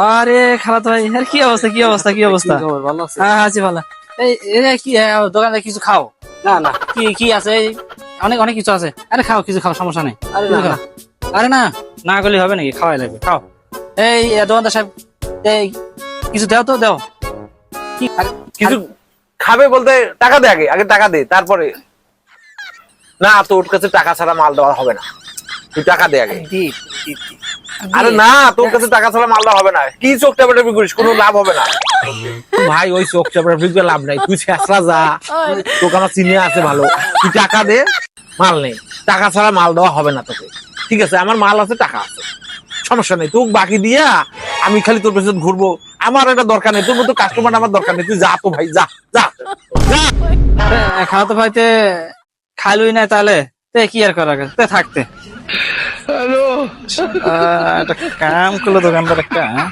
আরে খালাতো ভাই, আরে কি অবস্থা, কি অবস্থা, কি অবস্থা? ভালো আছে? হ্যাঁ, আছি ভালো। কি দোকানে কিছু খাও? না না, কি কি আছে? অনেক অনেক কিছু আছে। আরে খাও, কিছু খাও, সমস্যা নেই। আরে কিছু না খাও। না। আরে না, না করলে হবে নাকি? খাওয়াই লাগবে, খাও। দোকানদার সাহেব, এই কিছু দাও তো, দাও। কি কিছু খাবে বলতে টাকা দে, আগে আগে টাকা দে, তারপরে। না, তোর কাছে টাকা ছাড়া মাল দেওয়া হবে না, তুই টাকা দে আগে। দি, দি, দি। আরে না, তোর কাছে টাকা ছাড়া মাল দেওয়া হবে না। কি চোখ টাপাটাপি করিস, কোনো লাভ হবে না ভাই। ওই চোখ টাপাটাপি করে লাভ নাই, তুই শেষরা যা। তোকে আমার চিনে আছে ভালো, তুই টাকা দে, মাল নেই। টাকা ছাড়া মাল দেওয়া হবে না তোকে, ঠিক আছে? আমার মাল আছে, টাকা আছে, সমস্যা নেই। তোকে বাকি দিয়া আমি খালি তোর পেছনে ঘুরবো, আমার এটা দরকার নেই। তোর মতো কাস্টমার আমার দরকার নেই, তুই যা তো ভাই, যা যা যা। খালাতো ভাইতে খাইলই নাই তাহলে, কি আর করা গেছে, থাকতে। একটা কাম করলো দোকানদার একটা, হ্যাঁ?